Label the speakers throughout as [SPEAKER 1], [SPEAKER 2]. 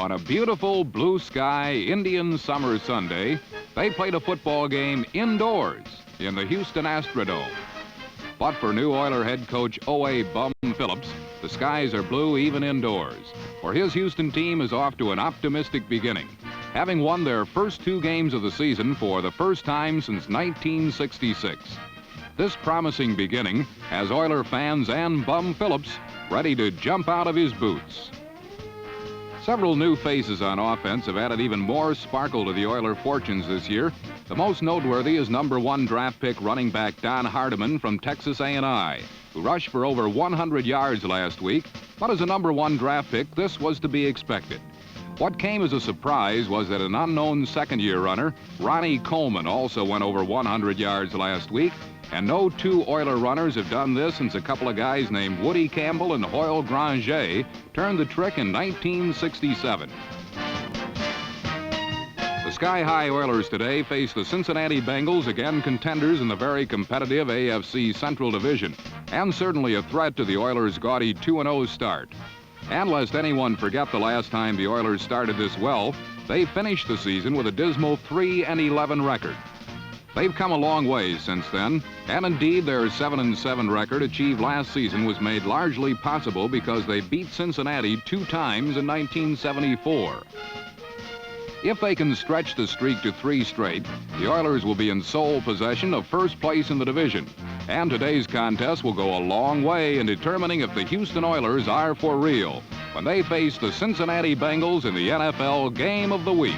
[SPEAKER 1] On a beautiful blue sky Indian summer Sunday, they played a football game indoors in the Houston Astrodome. But for new Oiler head coach O.A. Bum Phillips, the skies are blue even indoors. For his Houston team is off to an optimistic beginning, having won their first 2 games of the season for the first time since 1966. This promising beginning has Oiler fans and Bum Phillips ready to jump out of his boots. Several new faces on offense have added even more sparkle to the Oiler fortunes this year. The most noteworthy is #1 draft pick running back Don Hardiman from Texas A&I, who rushed for over 100 yards last week. But as a #1 draft pick, this was to be expected. What came as a surprise was that an unknown second-year runner, Ronnie Coleman, also went over 100 yards last week. And no 2 Oiler runners have done this since a couple of guys named Woody Campbell and Hoyle Granger turned the trick in 1967. The sky-high Oilers today face the Cincinnati Bengals, again contenders in the very competitive AFC Central Division, and certainly a threat to the Oilers' gaudy 2-0 start. And lest anyone forget the last time the Oilers started this well, they finished the season with a dismal 3-11 record. They've come a long way since then, and indeed their 7-7 record achieved last season was made largely possible because they beat Cincinnati 2 times in 1974. If they can stretch the streak to 3 straight, the Oilers will be in sole possession of first place in the division. And today's contest will go a long way in determining if the Houston Oilers are for real when they face the Cincinnati Bengals in the NFL Game of the Week.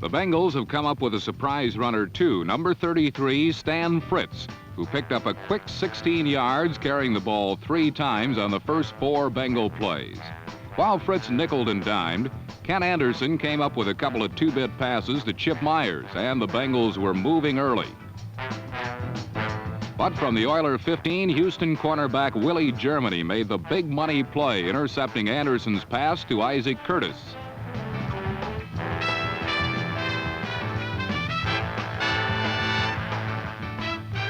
[SPEAKER 1] The Bengals have come up with a surprise runner, too, number 33, Stan Fritz, who picked up a quick 16 yards, carrying the ball 3 times on the first 4 Bengal plays. While Fritz nickeled and dimed, Ken Anderson came up with a couple of 2-bit passes to Chip Myers, and the Bengals were moving early. But from the Oiler 15, Houston cornerback Willie Germany made the big money play, intercepting Anderson's pass to Isaac Curtis.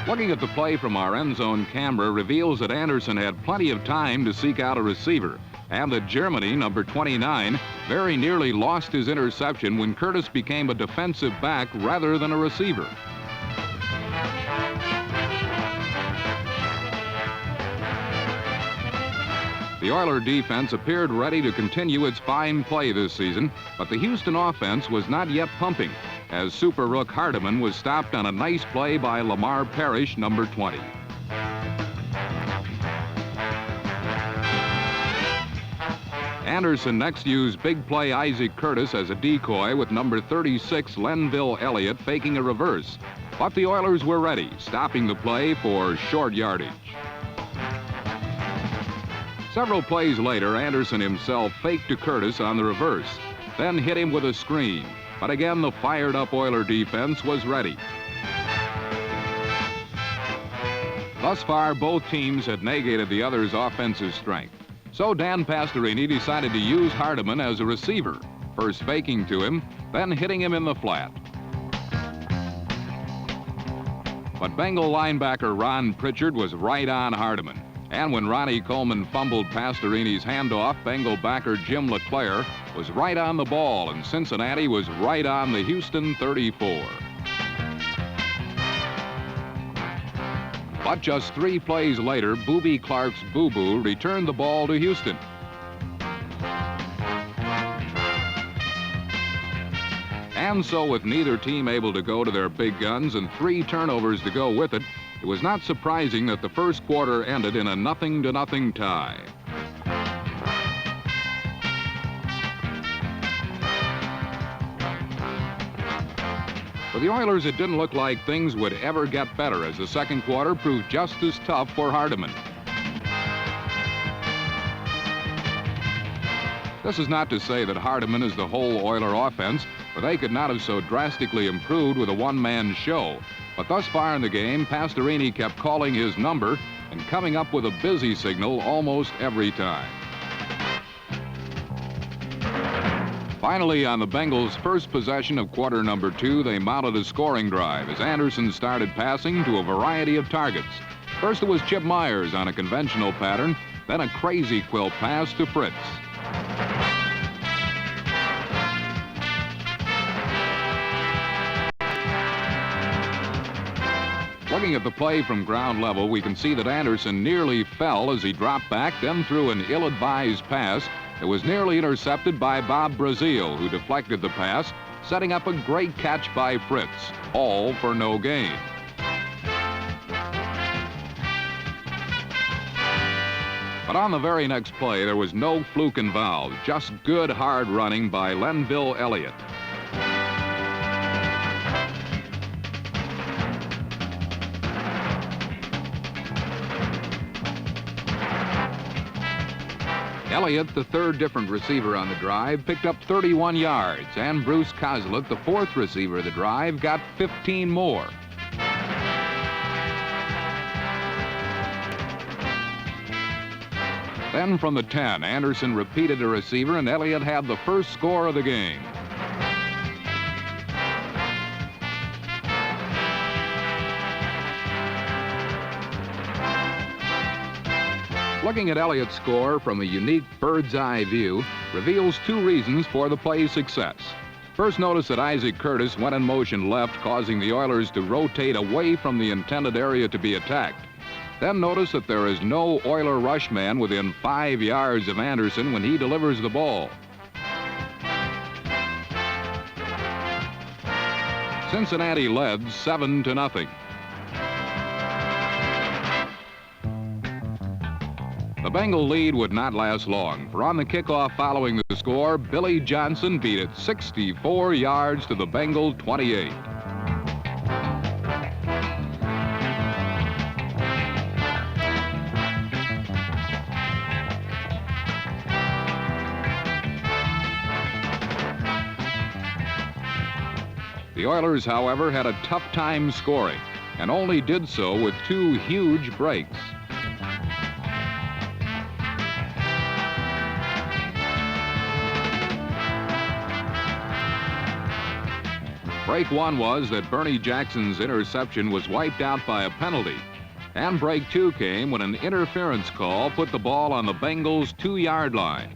[SPEAKER 1] Looking at the play from our end zone camera reveals that Anderson had plenty of time to seek out a receiver, and that Germany, number 29, very nearly lost his interception when Curtis became a defensive back rather than a receiver. The Oiler defense appeared ready to continue its fine play this season, but the Houston offense was not yet pumping, as Super Rook Hardiman was stopped on a nice play by Lamar Parrish, number 20. Anderson next used big play Isaac Curtis as a decoy with number 36 Lenville Elliott faking a reverse. But the Oilers were ready, stopping the play for short yardage. Several plays later, Anderson himself faked to Curtis on the reverse, then hit him with a screen. But again, the fired-up Oiler defense was ready. Thus far, both teams had negated the other's offensive strength. So Dan Pastorini decided to use Hardiman as a receiver, first faking to him, then hitting him in the flat. But Bengal linebacker Ron Pritchard was right on Hardiman. And when Ronnie Coleman fumbled Pastorini's handoff, Bengal backer Jim LeClaire was right on the ball, and Cincinnati was right on the Houston 34. But just 3 plays later, Booby Clark's Boo-Boo returned the ball to Houston. And so with neither team able to go to their big guns and 3 turnovers to go with it, it was not surprising that the first quarter ended in a 0-0 tie. For the Oilers, it didn't look like things would ever get better, as the second quarter proved just as tough for Hardiman. This is not to say that Hardiman is the whole Oiler offense, for they could not have so drastically improved with a one-man show. But thus far in the game, Pastorini kept calling his number and coming up with a busy signal almost every time. Finally, on the Bengals' first possession of quarter number 2, they mounted a scoring drive as Anderson started passing to a variety of targets. First it was Chip Myers on a conventional pattern, then a crazy quilt pass to Fritz. Looking at the play from ground level, we can see that Anderson nearly fell as he dropped back, then threw an ill-advised pass. It was nearly intercepted by Bob Brazil, who deflected the pass, setting up a great catch by Fritz, all for no gain. But on the very next play, there was no fluke involved, just good hard running by Lenville Elliott. Elliott, the third different receiver on the drive, picked up 31 yards, and Bruce Coslett, the fourth receiver of the drive, got 15 more. Then from the 10, Anderson repeated a receiver, and Elliott had the first score of the game. Looking at Elliott's score from a unique bird's-eye view reveals two reasons for the play's success. First, notice that Isaac Curtis went in motion left, causing the Oilers to rotate away from the intended area to be attacked. Then notice that there is no Oiler rush man within 5 yards of Anderson when he delivers the ball. Cincinnati led 7-0. The Bengal lead would not last long, for on the kickoff following the score, Billy Johnson beat it 64 yards to the Bengal 28. The Oilers, however, had a tough time scoring, and only did so with two huge breaks. Break one was that Bernie Jackson's interception was wiped out by a penalty. And break two came when an interference call put the ball on the Bengals' 2-yard line.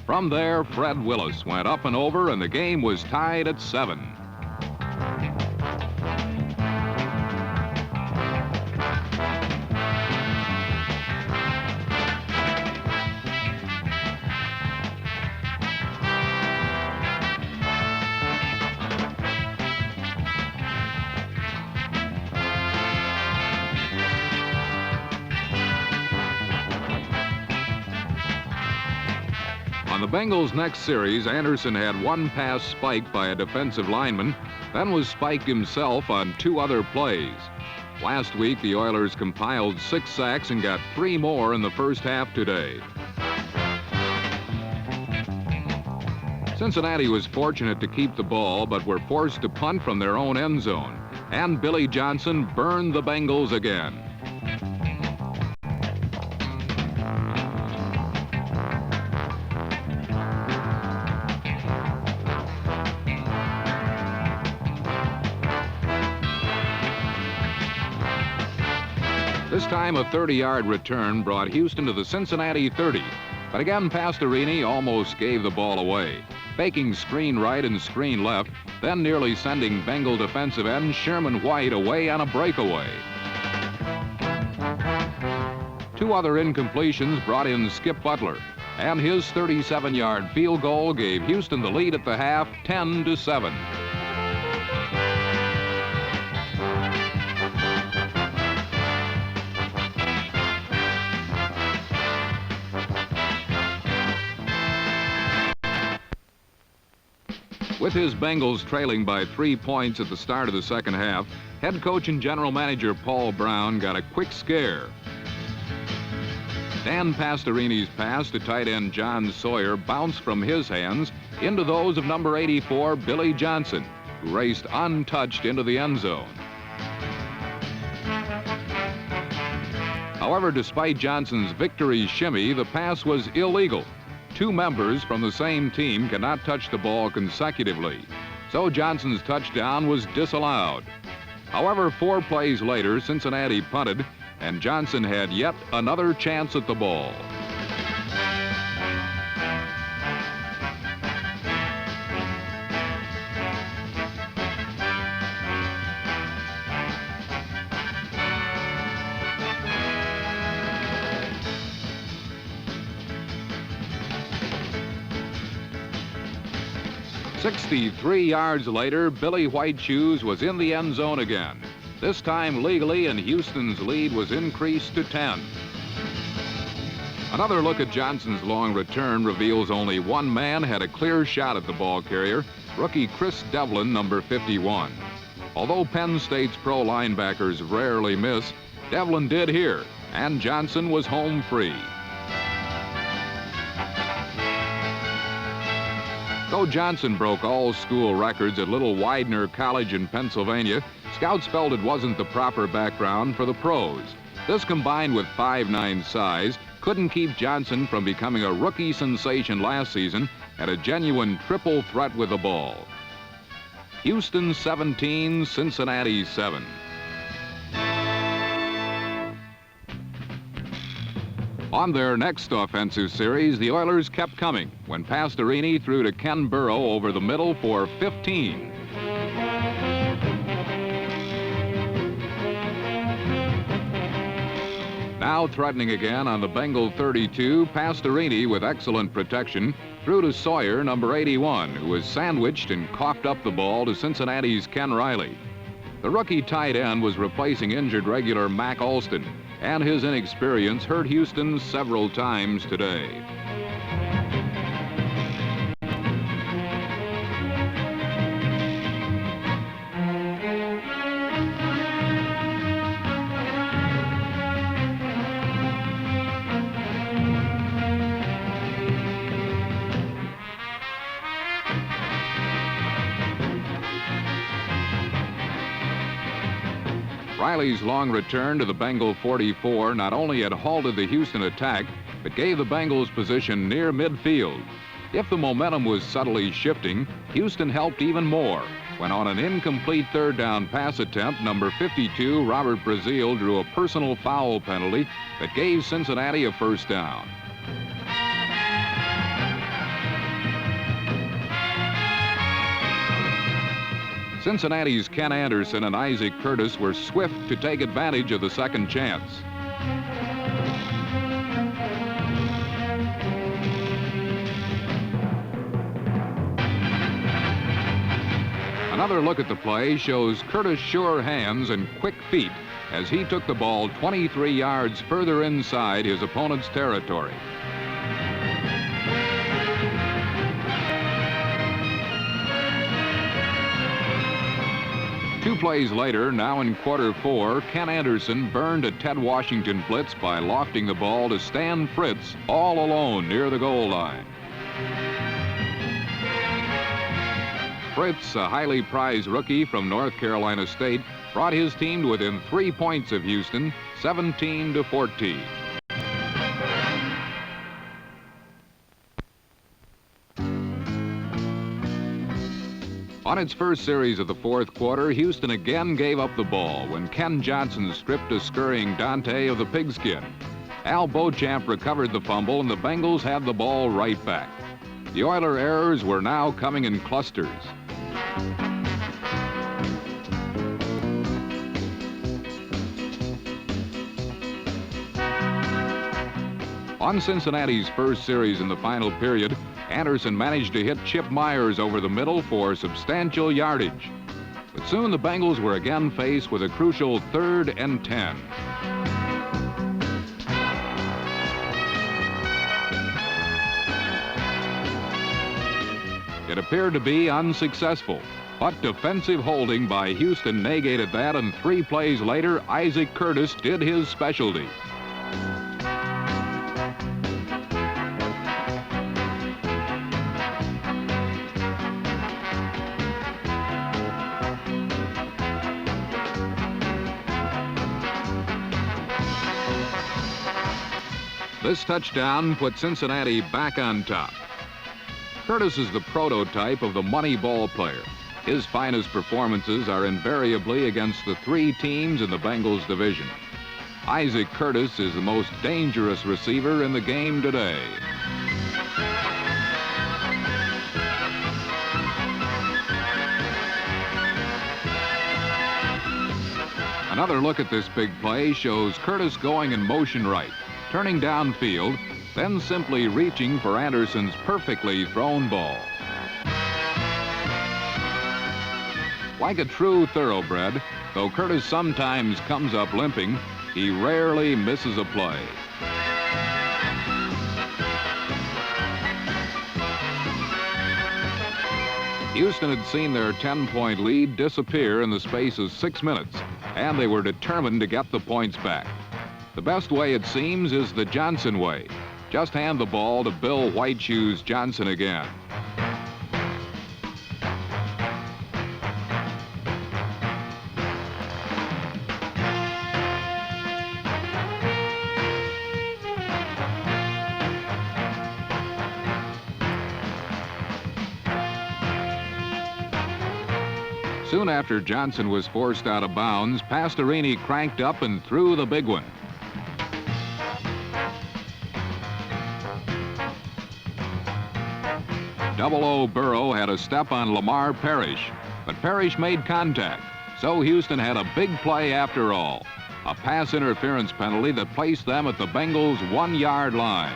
[SPEAKER 1] From there, Fred Willis went up and over, and the game was tied at 7. On the Bengals' next series, Anderson had one pass spiked by a defensive lineman, then was spiked himself on 2 other plays. Last week, the Oilers compiled 6 sacks and got 3 more in the first half today. Cincinnati was fortunate to keep the ball, but were forced to punt from their own end zone, and Billy Johnson burned the Bengals again. This time, a 30-yard return brought Houston to the Cincinnati 30. But again, Pastorini almost gave the ball away, faking screen right and screen left, then nearly sending Bengal defensive end Sherman White away on a breakaway. 2 other incompletions brought in Skip Butler, and his 37-yard field goal gave Houston the lead at the half, 10-7. With his Bengals trailing by 3 points at the start of the second half, head coach and general manager Paul Brown got a quick scare. Dan Pastorini's pass to tight end John Sawyer bounced from his hands into those of number 84, Billy Johnson, who raced untouched into the end zone. However, despite Johnson's victory shimmy, the pass was illegal. two members from the same team cannot touch the ball consecutively, so Johnson's touchdown was disallowed. However, 4 plays later, Cincinnati punted, and Johnson had yet another chance at the ball. "63 yards later, Billy Whiteshoes was in the end zone again. This time legally, and Houston's lead was increased to 10. Another look at Johnson's long return reveals only one man had a clear shot at the ball carrier, rookie Chris Devlin, number 51. Although Penn State's pro linebackers rarely miss, Devlin did here, and Johnson was home free. Though Johnson broke all school records at Little Widener College in Pennsylvania, scouts felt it wasn't the proper background for the pros. This, combined with 5'9" size, couldn't keep Johnson from becoming a rookie sensation last season and a genuine triple threat with the ball. Houston 17, Cincinnati 7. On their next offensive series, the Oilers kept coming when Pastorini threw to Ken Burrow over the middle for 15. Now threatening again on the Bengal 32, Pastorini, with excellent protection, threw to Sawyer, number 81, who was sandwiched and coughed up the ball to Cincinnati's Ken Riley. The rookie tight end was replacing injured regular Mac Alston, and his inexperience hurt Houston several times today. Riley's long return to the Bengal 44 not only had halted the Houston attack, but gave the Bengals position near midfield. If the momentum was subtly shifting, Houston helped even more when, on an incomplete third down pass attempt, number 52, Robert Brazil, drew a personal foul penalty that gave Cincinnati a first down. Cincinnati's Ken Anderson and Isaac Curtis were swift to take advantage of the second chance. Another look at the play shows Curtis' sure hands and quick feet as he took the ball 23 yards further inside his opponent's territory. Two plays later, now in quarter 4, Ken Anderson burned a Ted Washington blitz by lofting the ball to Stan Fritz all alone near the goal line. Fritz, a highly prized rookie from North Carolina State, brought his team to within 3 points of Houston, 17-14. On its first series of the fourth quarter, Houston again gave up the ball when Ken Johnson stripped a scurrying Dante of the pigskin. Al Beauchamp recovered the fumble, and the Bengals had the ball right back. The Oiler errors were now coming in clusters. On Cincinnati's first series in the final period, Anderson managed to hit Chip Myers over the middle for substantial yardage. But soon the Bengals were again faced with a crucial 3rd and 10. It appeared to be unsuccessful, but defensive holding by Houston negated that, and 3 plays later, Isaac Curtis did his specialty. This touchdown put Cincinnati back on top. Curtis is the prototype of the money ball player. His finest performances are invariably against the three teams in the Bengals division. Isaac Curtis is the most dangerous receiver in the game today. Another look at this big play shows Curtis going in motion right, turning downfield, then simply reaching for Anderson's perfectly thrown ball. Like a true thoroughbred, though Curtis sometimes comes up limping, he rarely misses a play. Houston had seen their 10-point lead disappear in the space of 6 minutes, and they were determined to get the points back. The best way, it seems, is the Johnson way. Just hand the ball to Bill White Shoes Johnson again. Soon after Johnson was forced out of bounds, Pastorini cranked up and threw the big one. Double O Burrow had a step on Lamar Parrish, but Parrish made contact, so Houston had a big play after all. A pass interference penalty that placed them at the Bengals' 1-yard line.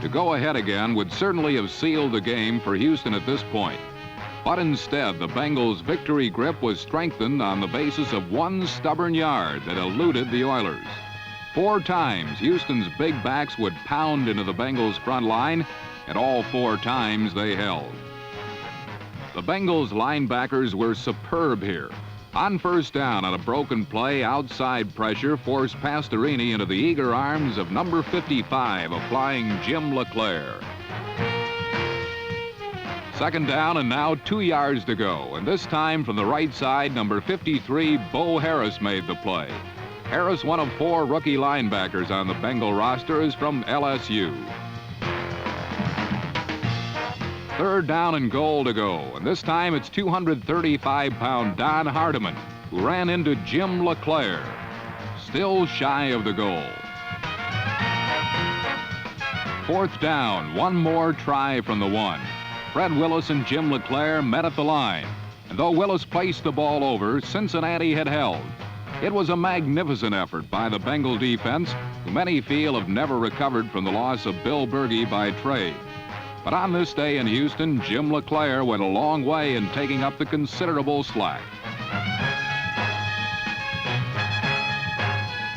[SPEAKER 1] To go ahead again would certainly have sealed the game for Houston at this point. But instead, the Bengals' victory grip was strengthened on the basis of one stubborn yard that eluded the Oilers. 4 times, Houston's big backs would pound into the Bengals' front line, and all 4 times they held. The Bengals' linebackers were superb here. On first down on a broken play, outside pressure forced Pastorini into the eager arms of number 55, a flying Jim LeClaire. Second down, and now 2 yards to go, and this time from the right side, number 53, Bo Harris made the play. Harris, one of 4 rookie linebackers on the Bengal roster, is from LSU. Third down and goal to go, and this time it's 235-pound Don Hardiman, who ran into Jim LeClaire, still shy of the goal. Fourth down, one more try from the 1. Fred Willis and Jim LeClaire met at the line, and though Willis placed the ball over, Cincinnati had held. It was a magnificent effort by the Bengal defense, who many feel have never recovered from the loss of Bill Berge by trade. But on this day in Houston, Jim LeClaire went a long way in taking up the considerable slack.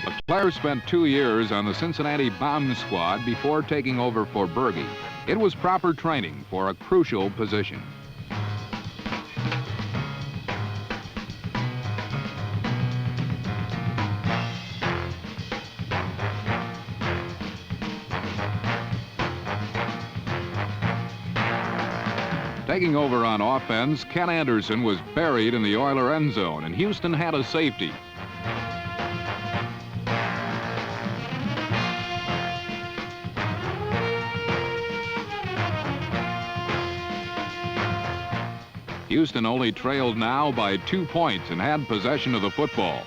[SPEAKER 1] LeClaire spent 2 years on the Cincinnati bomb squad before taking over for Berge. It was proper training for a crucial position. Taking over on offense, Ken Anderson was buried in the Oiler end zone, and Houston had a safety. Houston only trailed now by 2 points and had possession of the football.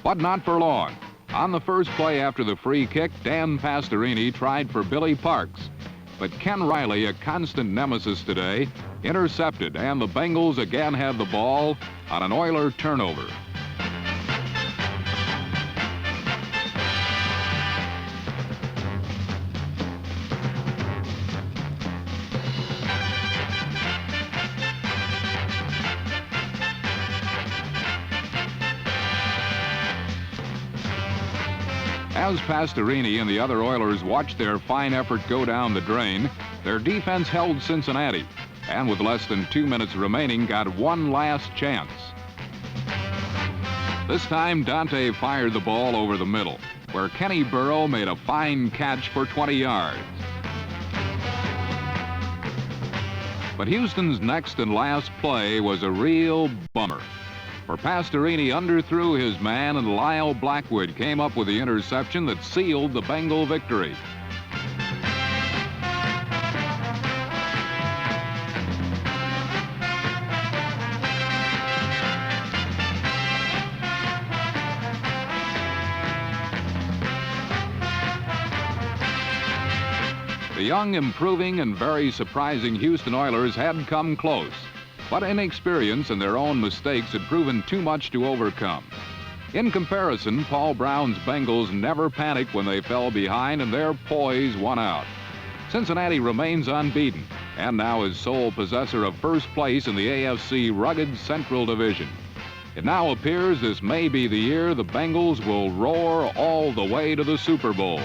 [SPEAKER 1] But not for long. On the first play after the free kick, Dan Pastorini tried for Billy Parks. But Ken Riley, a constant nemesis today, intercepted, and the Bengals again had the ball on an Oiler turnover. As Pastorini and the other Oilers watched their fine effort go down the drain, their defense held Cincinnati, and with less than 2 minutes remaining, got one last chance. This time, Dante fired the ball over the middle, where Kenny Burrow made a fine catch for 20 yards. But Houston's next and last play was a real bummer. For Pastorini underthrew his man, and Lyle Blackwood came up with the interception that sealed the Bengal victory. The young, improving, and very surprising Houston Oilers had come close, but inexperience and their own mistakes had proven too much to overcome. In comparison, Paul Brown's Bengals never panicked when they fell behind, and their poise won out. Cincinnati remains unbeaten and now is sole possessor of first place in the AFC rugged Central Division. It now appears this may be the year the Bengals will roar all the way to the Super Bowl.